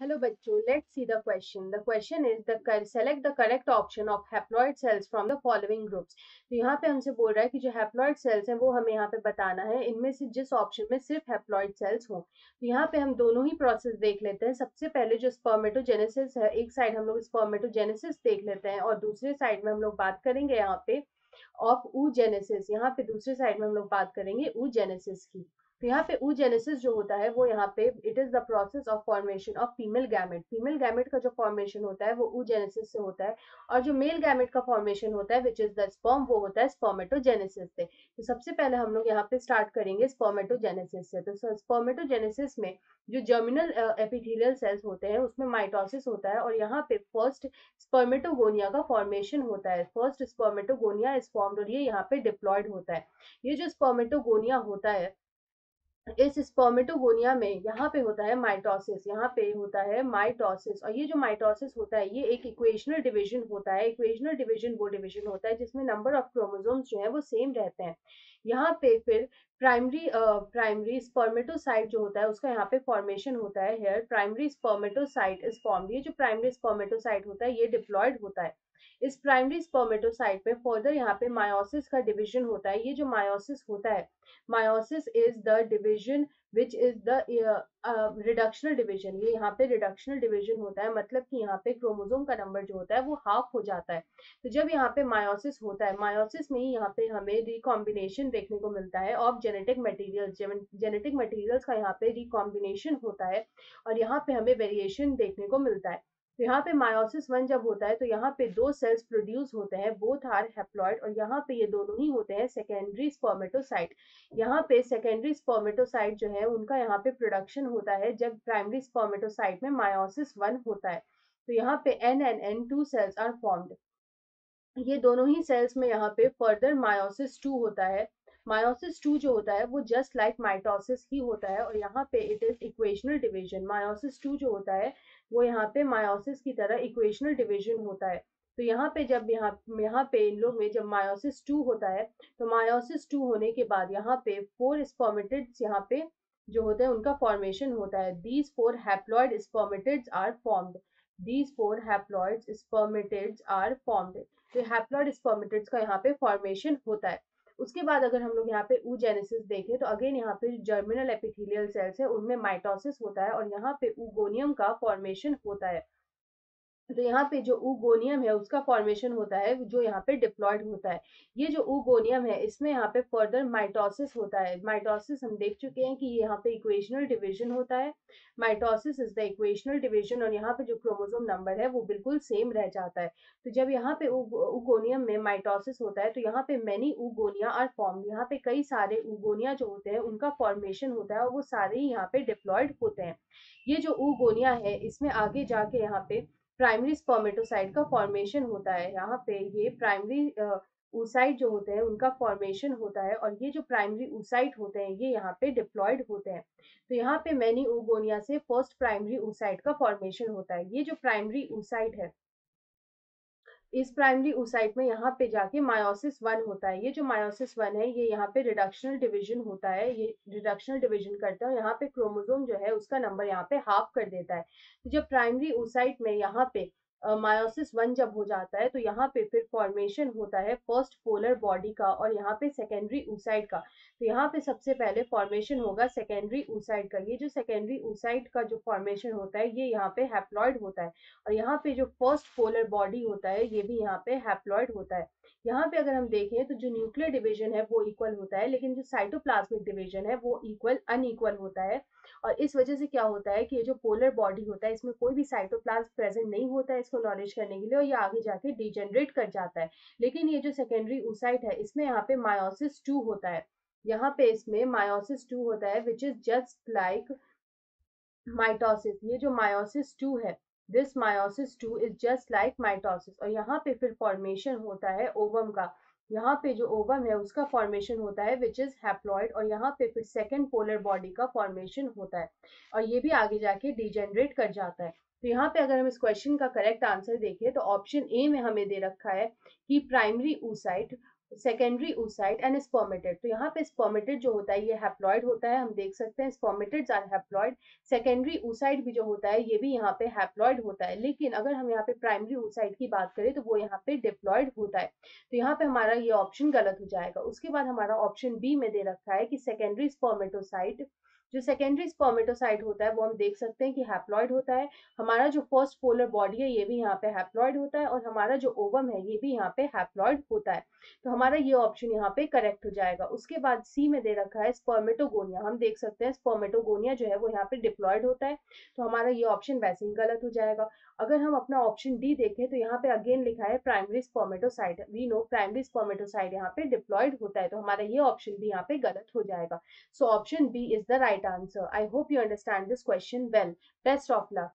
Hello बच्चों, let's see the question. The question is select the correct option of haploid cells from the following groups. तो यहाँ पे हमसे बोल रहा है कि जो haploid cells हैं वो हमें यहाँ पे बताना है, इनमें से जिस ऑप्शन में सिर्फ haploid cells हो। तो यहाँ पे हम दोनों ही प्रोसेस देख लेते हैं। सबसे पहले जो स्पर्मेटोजेनेसिस है, एक साइड हम लोग स्पर्मेटोजेनेसिस देख लेते हैं और दूसरे साइड में हम लोग बात करेंगे यहाँ पे ऑफ oogenesis। यहाँ पे दूसरे साइड में हम लोग बात करेंगे oogenesis की। तो यहाँ पे oogenesis जो होता है वो यहाँ पे it is the process of formation of female gamete. Female gamete का जो फॉर्मेशन होता है वो oogenesis से होता है, और जो मेल गैमेट का फॉर्मेशन होता है विच इज द स्पर्म, वो होता है स्पर्मेटोजेनेसिस से। तो सबसे पहले हम लोग यहाँ पे स्टार्ट करेंगे स्पर्मेटोजेनेसिस से। तो स्पर्मेटोजेनेसिस में जो जर्मिनल एपिथेलियल सेल्स होते हैं उसमें माइटोसिस होता है, और यहाँ पे फर्स्ट स्पर्मेटोगोनिया का फॉर्मेशन होता है। फर्स्ट स्पर्मेटोगोनिया इज फॉर्म्ड और ये यहाँ पे डिप्लॉयड होता है। ये जो स्पर्मेटोगोनिया होता है, इस स्पर्मेटोगोनिया में यहाँ पे होता है माइटोसिस, यहाँ पे होता है माइटोसिस। और ये जो माइटोसिस होता है ये एक इक्वेशनल डिवीजन होता है। इक्वेशनल डिवीजन वो डिवीजन होता है जिसमें नंबर ऑफ क्रोमोसोम्स जो है वो सेम रहते हैं। यहाँ पे फिर प्राइमरी स्पर्मेटोसाइट जो होता है उसका यहाँ पे फॉर्मेशन होता है। Here primary spermatocyte is formed. ये जो प्राइमरी स्पर्मेटोसाइट होता है ये डिप्लॉयड होता है। इस प्राइमरी स्पर्मेटोसाइट में फर्दर यहाँ पे मायोसिस का डिवीजन होता है। ये जो मायोसिस होता है, meiosis is the division which is the reductional division। ये यहाँ पे reductional division होता है, मतलब कि यहाँ पे क्रोमोसोम का नंबर जो होता है वो हाफ हो जाता है। तो जब यहाँ पे meiosis होता है, meiosis में ही यहाँ पे हमें रिकॉम्बिनेशन देखने को मिलता है of genetic materials. Genetic materials का यहाँ पे रिकॉम्बिनेशन होता है और यहाँ पे हमें वेरिएशन देखने को मिलता है। तो यहाँ पे मायोसिस 1 जब होता है तो यहाँ पे दो सेल्स प्रोड्यूस होते हैं, बोथ आर हैप्लॉइड, और यहाँ पे ये दोनों ही होते हैं सेकेंडरी स्पर्मेटोसाइट। यहाँ पे सेकेंडरी स्पर्मेटोसाइट जो है उनका यहाँ पे प्रोडक्शन होता है जब प्राइमरी स्पर्मेटोसाइट में मायोसिस 1 होता है। तो यहाँ पे N2 सेल्स आर फॉर्म्ड। ये दोनों ही सेल्स में यहाँ पे फर्दर मायोसिस 2 होता है। मायोसिस 2 जो होता है वो जस्ट लाइक माइटोसिस ही होता है, और यहाँ पे it is equational division. Meiosis 2 जो होता है वो यहाँ पे मायोसिस की तरह इक्वेशनल डिवीजन होता है। तो यहाँ पे जब यहाँ पे इन लोग में जब मायोसिस 2 होता है तो मायोसिस 2 होने के बाद यहाँ पे 4 स्पर्मेटिड्स यहाँ पे जो होते हैं उनका फॉर्मेशन होता है। These 4 haploid spermatids are formed. These 4 haploid spermatids are formed। तो हैप्लॉइड स्पर्मेटिड्स का यहाँ पे फॉर्मेशन होता है। उसके बाद अगर हम लोग यहाँ पे oogenesis देखें तो अगेन यहाँ पे जर्मिनल एपिथेलियल सेल्स है उनमें माइटोसिस होता है और यहाँ पे oogoनियम का फॉर्मेशन होता है। तो यहाँ पे जो oogoनियम है उसका फॉर्मेशन होता है जो यहाँ पे डिप्लॉयड होता है। ये जो oogoनियम है इसमें यहाँ पे फर्दर माइटोसिस होता है। माइटोसिस हम देख चुके हैं कि यहाँ पे इक्वेशनल डिवीजन होता है। Mitosis is the equational division, और यहाँ पे जो क्रोमोसोम नंबर है वो बिल्कुल सेम रह जाता है। तो जब यहाँ पे oogoनियम में माइटोसिस होता है तो यहाँ पे मेनी oogonia आर फॉर्म। यहाँ पे कई सारे oogonia जो होते हैं उनका फॉर्मेशन होता है और वो सारे ही यहाँ पे डिप्लॉयड होते हैं। ये जो oogonia है इसमें आगे जाके यहाँ पे प्राइमरी स्पर्मेटोसाइट का फॉर्मेशन होता है। यहाँ पे ये प्राइमरी oocyte जो होते हैं उनका फॉर्मेशन होता है, और ये जो प्राइमरी oocyte होते हैं ये यहाँ पे डिप्लॉयड होते हैं। तो यहाँ पे मैनी oogonia से फर्स्ट प्राइमरी oocyte का फॉर्मेशन होता है। ये जो प्राइमरी oocyte है इस प्राइमरी oocyte में यहाँ पे जाके मायोसिस 1 होता है। ये जो मायोसिस 1 है ये यहाँ पे रिडक्शनल डिवीजन होता है। ये रिडक्शनल डिवीजन करता है, यहाँ पे क्रोमोसोम जो है उसका नंबर यहाँ पे हाफ कर देता है। तो जब प्राइमरी oocyte में यहाँ पे मायोसिस 1 जब हो जाता है तो यहाँ पे फिर फॉर्मेशन होता है फर्स्ट पोलर बॉडी का और यहाँ पे सेकेंडरी oocyte का। तो यहाँ पे सबसे पहले फॉर्मेशन होगा सेकेंडरी oocyte का। ये जो सेकेंडरी oocyte का जो फॉर्मेशन होता है ये यहाँ पे हैप्लॉइड होता है, और यहाँ पे जो फर्स्ट पोलर बॉडी होता है ये भी यहाँ पे हैप्लॉइड होता है। यहाँ पे अगर हम देखें तो जो न्यूक्लियर डिवीजन है वो इक्वल होता है, लेकिन जो साइटोप्लाज्मिक डिवीजन है वो इक्वल अनइक्वल होता है। और इस वजह से क्या होता है कि ये जो पोलर बॉडी होता है इसमें कोई भी साइटोप्लाज्म प्रेजेंट नहीं होता है इसको नॉलेज करने के लिए, और ये आगे जाके डिजेनरेट कर जाता है। लेकिन ये जो सेकेंडरी oocyte है इसमें यहाँ पे मायोसिस 2 होता है। यहाँ पे इसमें मायोसिस 2 होता है which is just like mitosis. ये जो मायोसिस 2 है, this meiosis 2 is just like mitosis, और यहाँ पे फिर फॉर्मेशन होता है ओवम का। यहाँ पे जो ओवम है उसका फॉर्मेशन होता है विच इज हैप्लॉइड, और यहाँ पे फिर सेकेंड पोलर बॉडी का फॉर्मेशन होता है, और ये भी आगे जाके डिजेनरेट कर जाता है। तो यहाँ पे अगर हम इस क्वेश्चन का करेक्ट आंसर देखें तो ऑप्शन ए में हमें दे रखा है कि primary oocyte secondary oocyte and spermatid. तो यहाँ पे स्पर्मेटिड जो होता है ये हैप्लॉइड होता है, हम देख सकते हैं spermatids are haploid. Secondary oocyte भी जो होता है ये भी यहाँ पे हैप्लॉइड होता है, लेकिन अगर हम यहाँ पे प्राइमरी oocyte की बात करें तो वो यहाँ पे डिप्लॉइड होता है। तो यहाँ पे हमारा ये ऑप्शन गलत हो जाएगा। उसके बाद हमारा ऑप्शन बी में दे रखा है कि सेकेंडरी स्पर्मेटोसाइट। जो सेकेंडरी स्पर्मेटोसाइट होता है वो हम देख सकते हैं कि हैप्लॉइड होता है। हमारा जो फर्स्ट पोलर बॉडी है ये भी यहाँ पे हैप्लॉइड होता है, और हमारा जो ओवम है ये भी यहाँ पे हैप्लॉइड होता है। तो हमारा ये ऑप्शन यहाँ पे करेक्ट हो जाएगा। उसके बाद सी में दे रखा है स्पर्मेटोगोनिया। हम देख सकते हैं स्पर्मेटोगोनिया जो है वो यहाँ पे डिप्लॉयड होता है। तो हमारा ये ऑप्शन वैसे ही गलत हो जाएगा। अगर हम अपना ऑप्शन डी देखें तो यहाँ पे अगेन लिखा है primary spermatocyte. We know primary spermatocyte यहाँ पे डिप्लॉयड होता है, तो हमारा ये ऑप्शन भी यहाँ पे गलत हो जाएगा। So option B is the right answer. I hope you understand this question well. Best of luck.